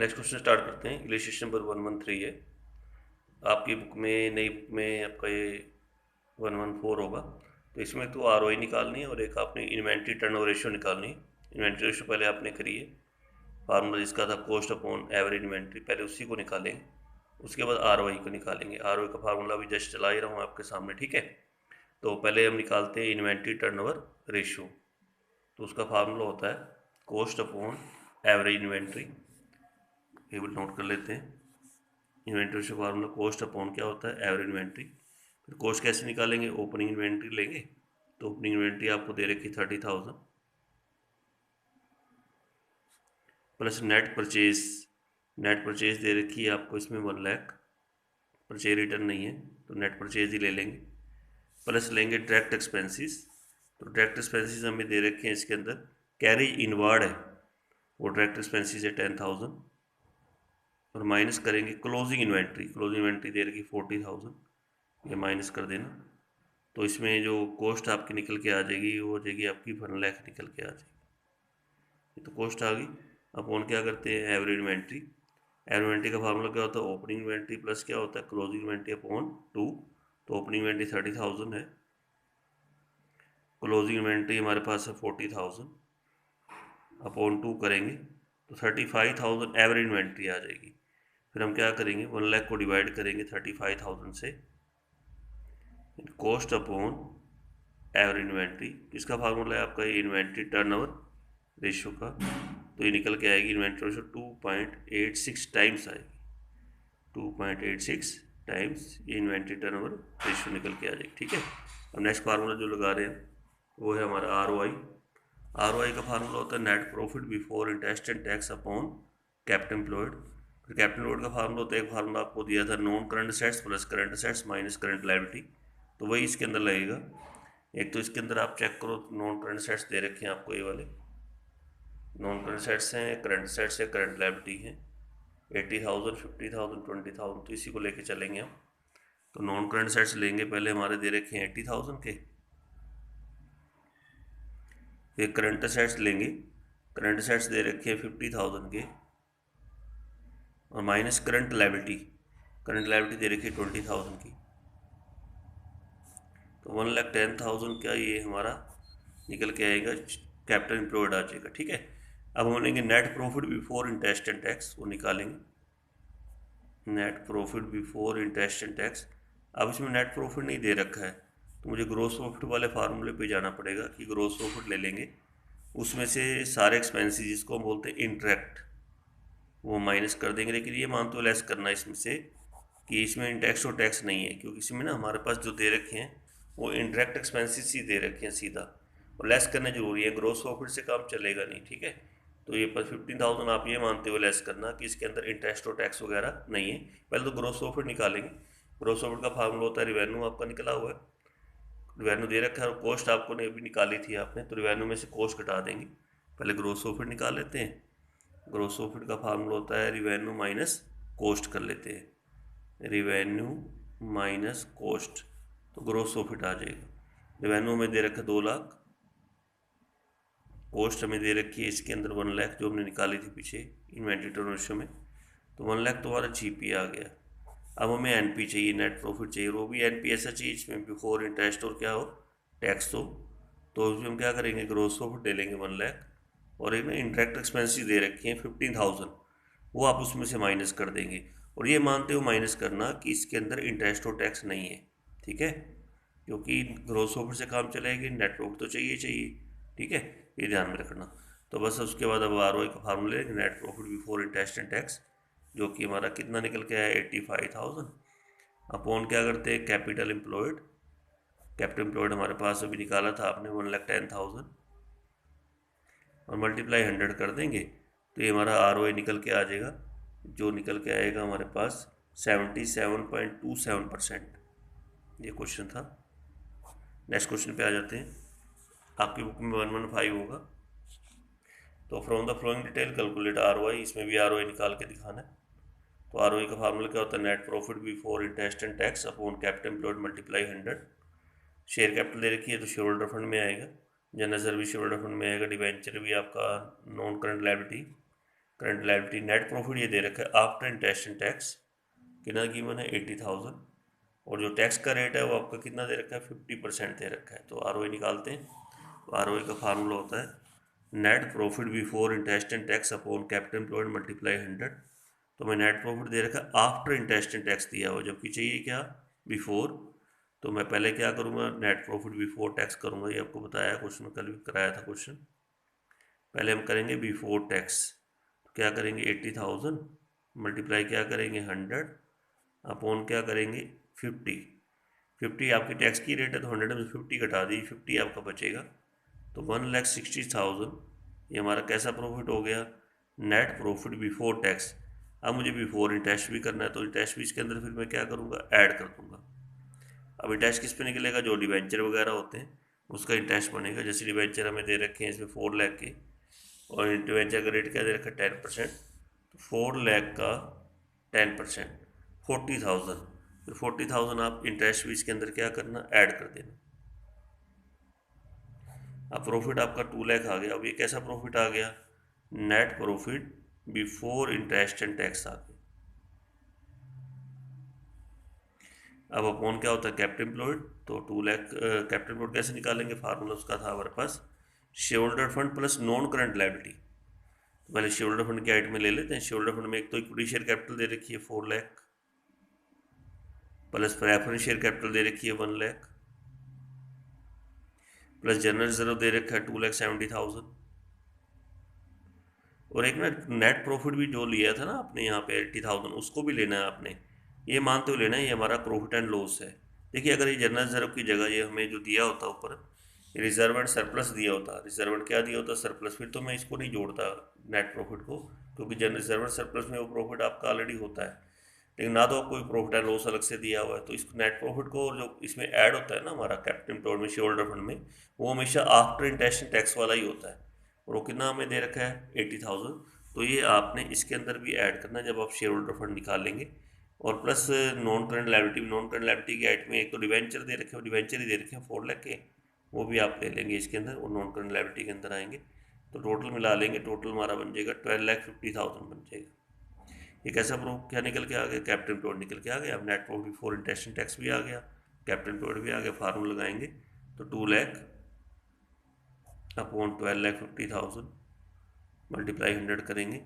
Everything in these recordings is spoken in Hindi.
नेक्स्ट क्वेश्चन स्टार्ट करते हैं। इलस्ट्रेशन नंबर 113 है आपकी बुक में, नई बुक में आपका ये 114 होगा। तो इसमें तो आरओआई निकालनी है और एक आपने इन्वेंट्री टर्नओवर रेशियो निकालनी है। इन्वेंट्री रेशियो पहले आपने करी है, फार्मूला जिसका था कॉस्ट अपॉन एवरेज इन्वेंट्री, पहले उसी को निकालेंगे, उसके बाद आरओआई को निकालेंगे। आरओआई का फार्मूला भी जस्ट चला ही रहा हूँ आपके सामने, ठीक है। तो पहले हम निकालते हैं इन्वेंट्री टर्नओवर रेशियो। तो उसका फार्मूला होता है cost upon average inventory. Table note कर लेते हैं। इन्वेंट्री से फार्मूला कॉस्ट अपॉन क्या होता है, एवरेज इन्वेंट्री। फिर कॉस्ट कैसे निकालेंगे, ओपनिंग इन्वेंट्री लेंगे। तो ओपनिंग इन्वेंट्री आपको दे रखी 30,000 plus net purchase. Net purchase दे रखी है आपको इसमें 1 लाख। परचेज रिटर्न नहीं है तो नेट परचेज ही ले लेंगे। प्लस लेंगे डायरेक्ट एक्सपेंसेस। तो डायरेक्ट एक्सपेंसेस हमें दे रखे हैं इसके अंदर, कैरेज इनवर्ड है वो डायरेक्ट एक्सपेंसेस है 10,000। और माइनस करेंगे क्लोजिंग इन्वेंट्री। क्लोजिंग इन्वेंट्री दे रखी 40,000, ये माइनस कर देना। तो इसमें जो कॉस्ट आपकी निकल के आ जाएगी वो हो जाएगी आपकी 1 लाख निकल के आ जाएगी। ये तो कॉस्ट आ गई। अब ऑन क्या करते हैं, एवरेज इन्वेंट्री। एवरेज इन्वेंट्री का फार्मूला क्या होता है, ओपनिंग इन्वेंट्री प्लस क्या होता है, क्लोजिंग इन्वेंट्री अपॉन 2। तो ओपनिंग इन्वेंट्री 30,000 है, क्लोजिंग इन्वेंट्री हमारे पास है 40,000, अपॉन 2 करेंगे तो 35,000 एवरेज इन्वेंट्री आ जाएगी। फिर हम क्या करेंगे, 1 लाख को डिवाइड करेंगे 35,000 से, कॉस्ट अपॉन एवरेज इन्वेंट्री। इसका फार्मूला है आपका ये इन्वेंट्री टर्नओवर रेशियो का। तो ये निकल के आएगी इन्वेंट्री रेशियो 2.86 टाइम्स आएगी। 2.86 टाइम्स ये इन्वेंट्री टर्नओवर रेशियो निकल के आ जाएगी, ठीक है। अब नेक्स्ट फार्मूला जो लगा रहे हैं वो है हमारा आरओआई। आरओआई का फार्मूला होता है net profit before interest and tax upon capital employed. फिर कैपिटल एम्प्लॉयड का फार्मूला होता है, एक फार्मूला आपको दिया था, non current assets plus current assets minus current liability. तो वही इसके अंदर लगेगा। एक तो इसके अंदर आप चेक करो, नॉन करंट असेट्स दे रखे हैं आपको, ये वाले नॉन करंट असेट्स हैं, करंट असेट्स है, करंट लायबिलिटी है। 80,000, 50,000, 20,000, तो इसी को लेके चलेंगे हम। तो नॉन करंट असेट्स लेंगे, पहले हमारे दे रखे हैं 80,000 के। फिर करंट असेट्स लेंगे, करंट असेट्स दे रखे हैं 50,000 के, और minus current liability. Current liability दे रखी है 20,000 की। तो 1,10,000 का ये हमारा निकल के आएगा, कैपिटल एम्प्लॉयड आ जाएगा, ठीक है। अब हम लेंगे net profit before interest and tax, वो निकालेंगे। Net profit before interest and tax. अब इसमें नेट प्रॉफिट नहीं दे रखा है तो मुझे ग्रोस प्रॉफिट वाले फार्मूले पे जाना पड़ेगा कि ग्रोस प्रॉफिट ले लेंगे, उसमें से सारे एक्सपेंसेस जिसको हम बोलते हैं इंटरेक्ट वो माइनस कर देंगे। लेकिन ये मान तो लेस करना इसमें से कि इसमें इंटैक्स और टैक्स नहीं है, क्योंकि इसमें ना हमारे पास जो दे रखे हैं वो इंटरेक्ट एक्सपेंसेस ही दे रखे हैं सीधा, और लेस करना जरूरी है, ग्रोस प्रॉफिट से काम चलेगा नहीं, ठीक है। तो ये पर 15,000 आप ये मानते हुए लेस करना कि इसके अंदर इंटरेस्ट और टैक्स वगैरह नहीं है। पहले तो ग्रोस प्रॉफिट निकालेंगे। ग्रोस प्रॉफिट का फार्मूला होता है, रिवेन्यू आपका निकला हुआ है, रिवेन्यू दे रखा है, और कॉस्ट आपको ने अभी निकाली थी आपने, तो रिवेन्यू में से कॉस्ट घटा देंगे। पहले ग्रोस प्रॉफिट निकाल लेते हैं। ग्रोस प्रॉफिट का फार्मूला होता है रिवेन्यू माइनस कॉस्ट कर लेते हैं, रिवेन्यू माइनस कॉस्ट, तो ग्रोस प्रॉफिट आ जाएगा। रिवेन्यू में दे रखा 2 लाख, कॉस्ट हमें दे रखी है इसके अंदर 1 लाख जो हमने निकाली थी पीछे इन्वेंट्री टर्न रेशियो में। तो 1 लाख तो हमारा जीपी आ गया। अब हमें एनपी चाहिए, नेट प्रॉफिट चाहिए, वो भी एनपी ऐसा चाहिए इसमें बिफोर इंटरेस्ट और क्या हो, टैक्स हो। तो उसमें हम क्या करेंगे, ग्रोस प्रॉफिट ले लेंगे 1 लाख, और एक ना इंटरेक्ट एक्सपेंसेस दे रखी हैं 15,000, वो आप उसमें से माइनस कर देंगे। और ये मानते हो माइनस करना कि इसके अंदर इंटरेस्ट और टैक्स नहीं है, ठीक है, क्योंकि ग्रोस प्रॉफिट से काम चलेगी, नेट प्रॉफिट तो चाहिए चाहिए, ठीक है, ये ध्यान में रखना। तो बस उसके बाद अब आरओआई का फार्मूले, net profit before interest and tax, जो कि हमारा कितना निकल के आया 85,000, अपॉन क्या करते हैं, कैपिटल एम्प्लॉयड। कैपिटल एम्प्लॉयड हमारे पास अभी निकाला था आपने 1,10,000, और मल्टीप्लाई 100 कर देंगे तो ये हमारा आरओआई निकल के आ जाएगा, जो निकल के आएगा हमारे पास 77.27%। ये क्वेश्चन था। नेक्स्ट क्वेश्चन पे आ जाते हैं। आपकी बुक में 115 होगा। तो from the flowing detail calculate ROI, इसमें भी आरओआई निकाल के दिखाना है। तो आरओआई का फार्मूला क्या होता है, net profit before interest and tax upon capital employed multiply 100। Share capital दे रखी है तो शेयर होल्डर फंड में आएगा, जनरल रिजर्व भी शेयर होल्डर फंड में आएगा, डिवेंचर भी आपका non current liability, current liability net profit ये दे रखा है आफ्टर इंटरेस्ट एंड टैक्स, कितना गिवन है 80,000, और जो टैक्स का रेट है वो आपका कितना दे रखा है 50% दे रखा है। तो आरओआई निकालते हैं। तो आरओआई का फार्मूला होता है net profit before interest and tax upon capital employed multiply 100। तो मैं नेट प्रॉफिट दे रखा है आफ्टर इंटरेस्ट एंड टैक्स दिया हुआ, जबकि चाहिए क्या बिफोर। तो मैं पहले क्या करूँगा, नेट प्रॉफिट बिफोर टैक्स करूँगा, ये आपको बताया क्वेश्चन में, कल भी कराया था क्वेश्चन। पहले हम करेंगे बिफोर टैक्स, तो क्या करेंगे 80,000 मल्टीप्लाई क्या करेंगे 100 अपॉन क्या करेंगे 50। 50 आपकी टैक्स की रेट है, तो 100 में 50 घटा दी, 50 आपका बचेगा। तो 1,60,000 ये हमारा कैसा प्रॉफिट हो गया, नेट प्रॉफिट बिफोर टैक्स। अब मुझे बिफोर इंटरेस्ट भी करना है, तो इंटरेस्ट भी इसके अंदर फिर मैं क्या करूँगा, ऐड कर दूँगा। अब इंटरेस्ट किस पे निकलेगा, जो डिवेंचर वगैरह होते हैं उसका इंटरेस्ट बनेगा। जैसे डिवेंचर हमें दे रखे हैं इसमें 4 लाख के, और डिवेंचर का रेट क्या दे रखा है 10%, तो 4 लाख का 10% 40,000, फिर 40,000 आप इंटरेस्ट भी इसके अंदर क्या करना, ऐड कर देना। अब प्रॉफिट आपका 2 लाख आ गया। अब ये कैसा प्रॉफिट आ गया, net profit before interest and tax आ गया। अब अपॉन क्या होता है कैपिटल एम्प्लॉयड, तो 2 लाख कैपिटल एम्प्लॉयड कैसे निकालेंगे, फार्मूला उसका था हमारे पास share holder fund plus non current liability. पहले शेयर होल्डर फंड के आइट में ले लेते हैं। शेयर होल्डर फंड में एक तो इक्विटी शेयर कैपिटल दे रखी है 4 lakh, plus preference share capital दे रखी है 1 लाख, प्लस जनरल रिजर्व दे रखा है 2,70,000, और एक ना नेट प्रॉफिट भी जो लिया था ना आपने यहाँ पे 80,000, उसको भी लेना है आपने। ये मानते हुए लेना है ये हमारा प्रॉफिट एंड लॉस है। देखिए अगर ये जनरल रिजर्व की जगह ये हमें जो दिया होता ऊपर रिजर्व एंड सरप्लस दिया होता, रिजर्व एंड क्या दिया होता सरप्लस, फिर तो मैं इसको नहीं जोड़ता नेट प्रॉफिट को, क्योंकि जनरल रिजर्व एंड सरप्लस में वो प्रॉफिट आपका ऑलरेडी होता है। लेकिन ना तो कोई प्रॉफिट एंड लॉस अलग से दिया हुआ है, तो इसको नेट प्रॉफिट को जो इसमें ऐड होता है ना हमारा कैपिटल एम्प्लॉयड में शेयर होल्डर फंड में, वो हमेशा आफ्टर इंटरेस्ट एंड टैक्स वाला ही होता है, और वो कितना हमें दे रखा है 80,000। तो ये आपने इसके अंदर भी ऐड करना है जब आप शेयर होल्डर फंड निकालेंगे। और plus non current liability, non current liability के आइट में एक तो डिवेंचर दे रखे हो, डिवेंचर ही दे रखे हैं 4 लाख के, वो भी आप ले लेंगे इसके अंदर, वो नॉन करंट लायबिलिटी के अंदर आएंगे। तो टोटल मिला लेंगे, टोटल हमारा बन जाएगा 12,50,000 बन जाएगा। ये कैसा प्रूफ क्या निकल के आ गया, कैपिटल एम्प्लॉयड निकल के आ गया। अब net profit before interest and tax भी आ गया, कैपिटल एम्प्लॉयड भी आ गया। फार्मूला लगाएंगे तो 2 लाख अपॉन 12,50,000 मल्टीप्लाई 100 करेंगे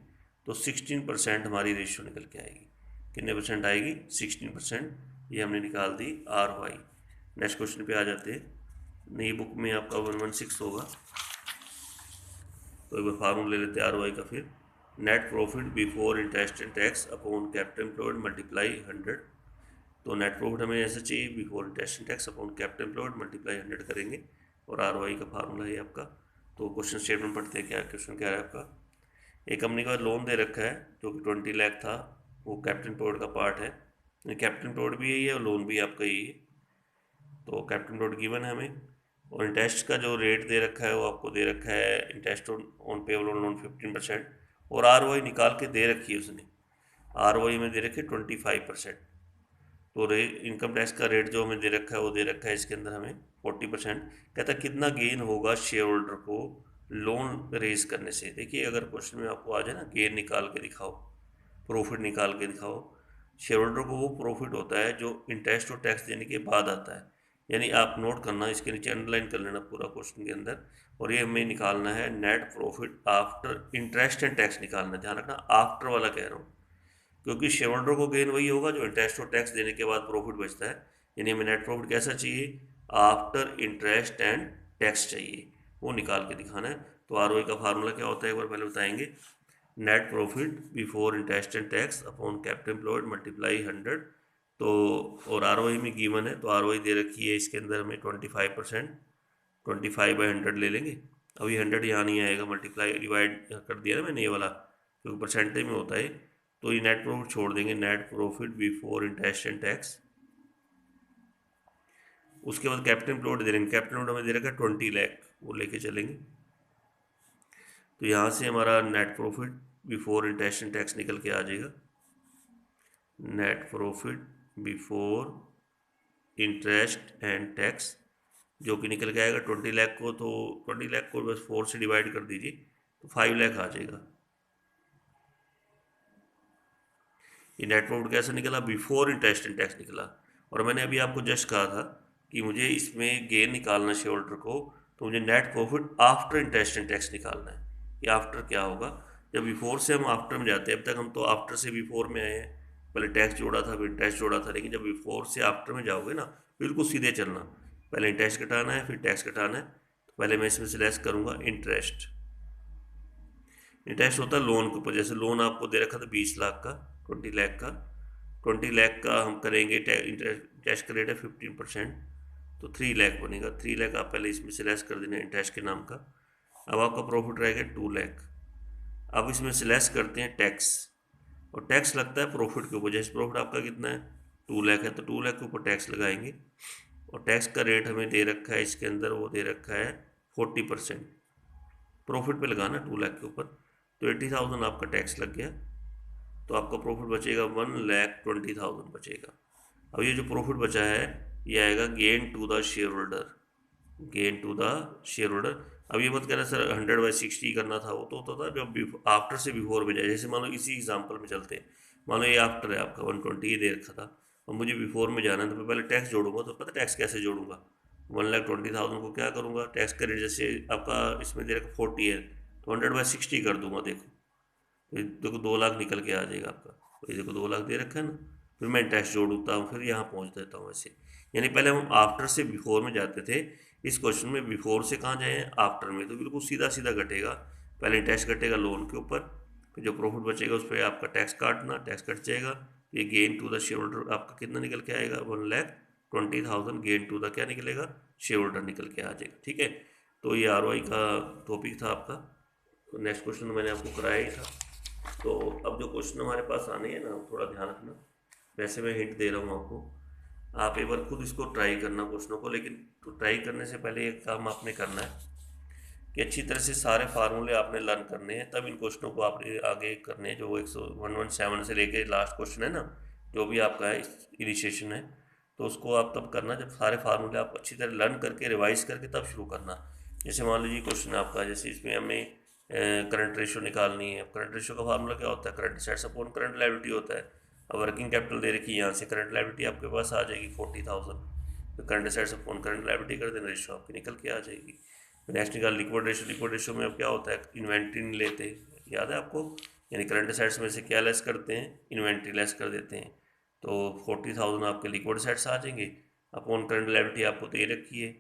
तो 16% हमारी रेशियो निकल के आएगी। कितने परसेंट आएगी, 16%। ये हमने निकाल दी आर वाई। नेक्स्ट क्वेश्चन पे आ जाते हैं। नई बुक में आपका 116 होगा, तो एक बार फार्मूला ले लेते हैं आर वाई का। फिर net profit before interest and tax upon capital employed multiply 100। तो नेट प्रॉफिट हमें ऐसा चाहिए before interest and tax upon capital employed multiply 100 करेंगे, और आर वाई का फार्मूला है आपका। तो क्वेश्चन स्टेटमेंट पढ़ते हैं, क्या क्वेश्चन क्या है आपका। एक कंपनी का लोन दे रखा है जो कि 20 लाख था, वो कैपिटल एम्प्लॉयड का पार्ट है, कैपिटल एम्प्लॉयड भी यही है और लोन भी आपका यही है। तो कैपिटल एम्प्लॉयड गिवन है हमें, और इंटरेस्ट का जो रेट दे रखा है वो आपको दे रखा है interest on payable on loan 15%, और आर निकाल के दे रखी है उसने, आर में दे रखी है 25%। तो इनकम टैक्स का रेट जो हमें दे रखा है वो दे रखा है इसके अंदर हमें 40%। कहता है कितना गेन होगा शेयर होल्डर को लोन रेज करने से। देखिए अगर क्वेश्चन में आपको आ जाए ना गेन निकाल के दिखाओ, प्रॉफिट निकाल के दिखाओ, शेयर होल्डर को वो प्रॉफिट होता है जो इंटरेस्ट और टैक्स देने के बाद आता है। यानी आप नोट करना, इसके नीचे अंडरलाइन कर लेना पूरा क्वेश्चन के अंदर। और ये हमें निकालना है net profit after interest and tax निकालना है, ध्यान रखना आफ्टर वाला कह रहा हूँ, क्योंकि शेयर होल्डर को गेन वही होगा जो इंटरेस्ट और टैक्स देने के बाद प्रॉफिट बचता है। यानी हमें नेट प्रॉफिट कैसा चाहिए, आफ्टर इंटरेस्ट एंड टैक्स चाहिए, वो निकाल के दिखाना है। तो आर का फार्मूला क्या होता है एक बार पहले बताएंगे, net profit before interest and tax upon capital employed multiply 100। तो और आर में गिवन है, तो आर दे रखी है इसके अंदर हमें 25%, 25/100 ले लेंगे। अब ये 100 यहाँ नहीं आएगा, मल्टीप्लाई डिवाइड कर दिया ना मैंने ये वाला, क्योंकि परसेंटेज में होता है। तो ये नेट प्रॉफिट छोड़ देंगे, net profit before interest and tax. उसके बाद कैपिटल एम्प्लॉयड दे देंगे, कैपिटल एम्प्लॉयड हमें दे रखा है 20 लाख, वो लेके चलेंगे। तो यहाँ से हमारा net profit before interest and tax निकल के आ जाएगा, net profit before interest and tax, जो कि निकल के आएगा 20 लाख को। तो 20 लाख को बस 4 से डिवाइड कर दीजिए तो 5 लाख आ जाएगा। ये नेट प्रॉफिट कैसे निकला, बिफोर इंटरेस्ट एंड टैक्स निकला। और मैंने अभी आपको जस्ट कहा था कि मुझे इसमें गेन निकालना शेयर होल्डर को, तो मुझे net profit after interest and tax निकालना है। ये आफ्टर क्या होगा, जब बिफोर से हम आफ्टर में जाते हैं, अब तक हम तो आफ्टर से बिफोर में आए हैं, पहले टैक्स जोड़ा था फिर इंटरेस्ट जोड़ा था, लेकिन जब बिफोर से आफ्टर में जाओगे ना, बिल्कुल सीधे चलना, पहले इंटरेस्ट घटाना है फिर टैक्स घटाना है। तो पहले मैं इसमें से लेस करूंगा इंटरेस्ट। इंटरेस्ट होता है लोन के ऊपर, जैसे लोन आपको दे रखा था 20 लाख का, 20 लाख का, 20 लाख का हम करेंगे इंटरेस्ट का रेट है 15%, तो 3 लाख बनेगा। 3 लाख आप पहले इसमें से लेस कर देना इंटरेस्ट के नाम का। अब आपका प्रॉफिट रहेगा 2 लाख। अब इसमें से लेस करते हैं टैक्स, और टैक्स लगता है प्रॉफिट के ऊपर। जैसे प्रॉफिट आपका कितना है, 2 लाख है, तो 2 लाख के ऊपर टैक्स लगाएंगे, और टैक्स का रेट हमें दे रखा है इसके अंदर, वो दे रखा है 40%। प्रॉफिट पे लगाना 2 लाख के ऊपर, तो 80,000 आपका टैक्स लग गया, तो आपका प्रॉफिट बचेगा 1,20,000 बचेगा। अब ये जो प्रॉफिट बचा है ये आएगा gain to the share holder, gain to the share holder. अब ये मत कहना सर 100/60 करना था, वो तो होता था जब आफ्टर से बिफोर में जाए। जैसे मान लो इसी एग्जांपल में चलते हैं, मान लो ये आफ्टर है आपका 120 ये दे रखा था, और मुझे बिफोर में जाना है, तो मैं पहले टैक्स जोड़ूंगा। तो पता टैक्स कैसे जोड़ूंगा, 1,20,000 को क्या करूँगा, टैक्स का रेट जैसे आपका इसमें दे रखा 40 है, तो 100/60 कर दूंगा। देखो तो देखो 2 लाख निकल के आ जाएगा आपका, तो ये देखो 2 लाख दे रखा है ना। फिर मैं टैक्स जोड़ता हूँ, फिर यहाँ पहुँच देता हूँ ऐसे। यानी पहले हम आफ्टर से बिफोर में जाते थे, इस क्वेश्चन में बिफोर से कहाँ जाए, आफ्टर में, तो बिल्कुल सीधा सीधा घटेगा। पहले टैक्स घटेगा लोन के ऊपर, फिर जो प्रॉफिट बचेगा उस पर आपका टैक्स काटना, टैक्स कट जाएगा। ये gain to the share holder आपका कितना निकल के आएगा, 1,20,000 गेन टू द क्या निकलेगा, शेयर होल्डर निकल के आ जाएगा। ठीक है, तो ये ROI का टॉपिक था आपका। तो नेक्स्ट क्वेश्चन मैंने आपको कराया ही था। तो अब जो क्वेश्चन हमारे पास आने हैं ना, थोड़ा ध्यान रखना। वैसे मैं हिंट दे रहा हूँ आपको, आप एक बार खुद इसको ट्राई करना क्वेश्चनों को, लेकिन तो ट्राई करने से पहले एक काम आपने करना है कि अच्छी तरह से सारे फार्मूले आपने लर्न करने हैं, तब इन क्वेश्चनों को आपने आगे करने हैं। जो 117 से लेके लास्ट क्वेश्चन है ना, जो भी आपका है इनिशिएशन है, तो उसको आप तब करना जब सारे फार्मूले आप अच्छी तरह लर्न करके रिवाइज करके तब शुरू करना। जैसे मान लीजिए क्वेश्चन आपका, जैसे इसमें हमें करंट रेशो निकालनी है। करंट रेशो का फार्मूला क्या होता है, current assets upon current liability होता है। अब वर्किंग कैपिटल दे रखी है, यहाँ से करंट लायबिलिटी आपके पास आ जाएगी 40,000, तो current assets upon current liability कर देना, रेशो आपकी निकल के आ जाएगी। नेक्स्ट निकाल लिक्विड रेशो। लिक्विड रेशो में अब क्या होता है, इन्वेंट्री नहीं लेते, याद है आपको, यानी करंट एसेट्स में से क्या लेस करते हैं, इन्वेंट्री लेस कर देते हैं। तो 40,000 आपके लिक्विड एसेट्स आ जाएंगे, अपॉन करंट लायबिलिटी आपको दे रखी है,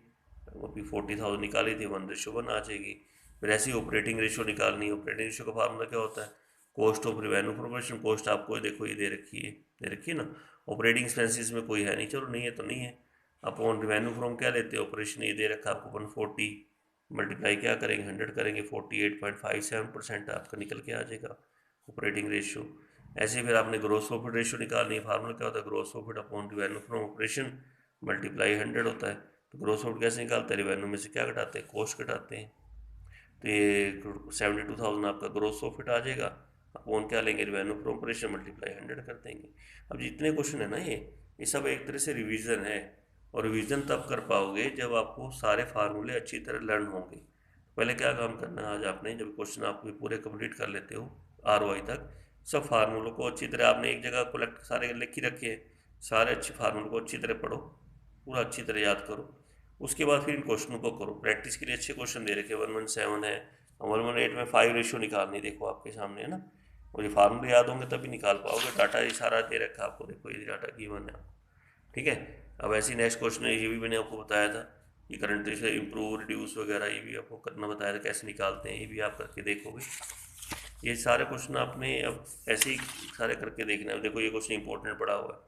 वो भी 40,000 निकाली थी, 1:1 आ जाएगी। फिर ऐसे ही ऑपरेटिंग रेशो निकालनी है। ऑपरेटिंग रेशो का फार्मूला क्या होता है, cost of revenue proportion. Cost आपको देखो ये दे रखी है ना। ऑपरेटिंग एक्सपेंसेस में कोई है नहीं, चलो नहीं है तो नहीं है। अपॉन रिवेन्यू फ्रॉम क्या लेते हैं, ऑपरेशन, ये दे रखा है आपको 140, मल्टीप्लाई क्या करेंगे 100 करेंगे, 48.57% आपका निकल के आ जाएगा ऑपरेटिंग रेशियो। ऐसे फिर आपने ग्रोस प्रॉफिट रेशियो निकालनी है। फार्मूला क्या होता है, gross profit upon revenue from operation multiply 100 होता है। तो ग्रोस प्रॉफिट कैसे निकालते हैं, रिवेन्यू में से क्या घटाते हैं, कॉस्ट घटाते हैं। तो ये 72,000 आपका ग्रोस प्रॉफिट आ जाएगा, अपॉन क्या लेंगे, रिवेन्यू फ्रॉम ऑपरेशन मल्टीप्लाई 100 कर देंगे। अब जितने क्वेश्चन है ना, ये सब एक तरह से रिवीजन है, और रिवीजन तब कर पाओगे जब आपको सारे फार्मूले अच्छी तरह लर्न होंगे। पहले क्या काम करना है आज आपने, जब क्वेश्चन आप पूरे कंप्लीट कर लेते हो ROI तक, सब फार्मूलों को अच्छी तरह आपने एक जगह कलेक्ट सारे लिख ही रखे हैं, सारे अच्छे फार्मूलों को अच्छी तरह पढ़ो, पूरा अच्छी तरह याद करो। उसके बाद फिर इन क्वेश्चनों को करो। प्रैक्टिस के लिए अच्छे क्वेश्चन दे रखे, 117 है, 118 में 5 रेशियो निकालनी, देखो आपके सामने है ना। और ये फार्मूले याद होंगे तभी निकाल पाओगे। डाटा ये सारा दे रखा है आपको, देखो ये डाटा गिवन है। ठीक है, अब ऐसी नेक्स्ट क्वेश्चन है, ये भी मैंने आपको बताया था, ये करंट रेशियो इंप्रूव रिड्यूस वगैरह ये भी आपको करना बताया था, कैसे निकालते हैं, ये भी आप करके देखोगे। ये सारे क्वेश्चन आपने अब ऐसे ही सारे करके देखना है। देखो ये क्वेश्चन इंपॉर्टेंट पड़ा हुआ है,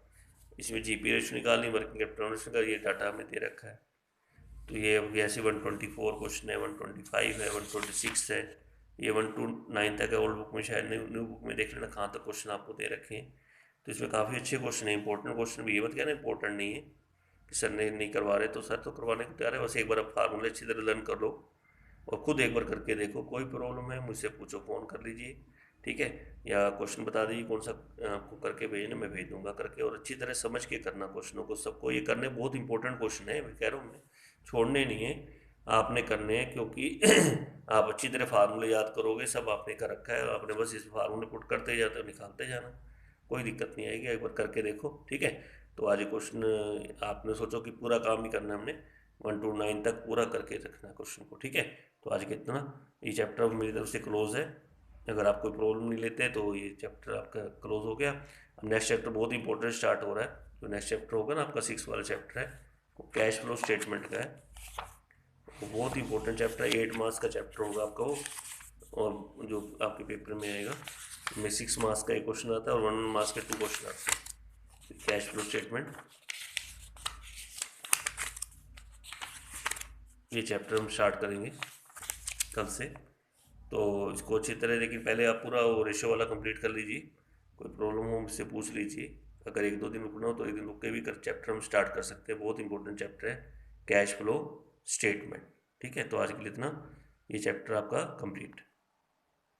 इसमें GP रेशियो निकालनी, वर्किंग कैपिटल रेशियो का ये डाटा हमें दे रखा है। तो ये अब ऐसे 124 क्वेश्चन है, 125 है, 126 है, ये 1 to 9 तक है। ओल्ड बुक में शायद, न्यू बुक में देख लेना कहाँ तक क्वेश्चन आपको दे रखे हैं। तो इसमें काफ़ी अच्छे क्वेश्चन है, इंपॉर्टेंट क्वेश्चन भी। ये मत कहना इंपॉर्टेंट नहीं है कि सर ने नहीं करवा रहे, तो सर तो करवाने को तैयार है, बस एक बार आप फार्मूले अच्छी तरह लर्न कर लो और खुद एक बार करके देखो। कोई प्रॉब्लम है मुझसे पूछो, फ़ोन कर लीजिए, ठीक है, या क्वेश्चन बता दीजिए कौन सा आपको करके भेजना, मैं भेज दूंगा करके। और अच्छी तरह समझ के करना क्वेश्चनों को, सबको ये करने बहुत इंपॉर्टेंट क्वेश्चन है, मैं कह रहा हूँ, मैं छोड़ने नहीं है, आपने करने हैं। क्योंकि आप अच्छी तरह फार्मूले याद करोगे, सब आपने कर रखा है, आपने बस इस फार्मूले पुट करते जाते हो, निकालते जाना। कोई दिक्कत नहीं आएगी, एक बार करके देखो, ठीक है। तो आज ये क्वेश्चन आपने सोचो कि पूरा काम ही करना है हमने, 1 to 9 तक पूरा करके रखना है क्वेश्चन को, ठीक है। तो आज के इतना, ये चैप्टर मेरी तरफ से क्लोज है। अगर आप कोई प्रॉब्लम नहीं लेते तो ये चैप्टर आपका क्लोज हो गया। अब नेक्स्ट चैप्टर बहुत इंपॉर्टेंट स्टार्ट हो रहा है। जो नेक्स्ट चैप्टर होगा ना आपका 6 वाला चैप्टर है, वो कैश फ्लो स्टेटमेंट का है। वो बहुत इंपॉर्टेंट चैप्टर है, 8 मार्क्स का चैप्टर होगा आपका वो। और जो आपके पेपर में आएगा, में 6 मार्क्स का एक क्वेश्चन आता है और 1 मार्क्स के 2 क्वेश्चन आते हैं। कैश फ्लो स्टेटमेंट, ये चैप्टर हम स्टार्ट करेंगे कल से। तो इसको अच्छी तरह, लेकिन पहले आप पूरा वो रेशो वाला कंप्लीट कर लीजिए। कोई प्रॉब्लम हो मुझसे पूछ लीजिए। अगर 1-2 दिन रुकना हो तो 1 दिन रुक के भी कर चैप्टर हम स्टार्ट कर सकते हैं। बहुत इंपॉर्टेंट चैप्टर है कैश फ्लो स्टेटमेंट, ठीक है। तो आज के लिए इतना, ये चैप्टर आपका कंप्लीट।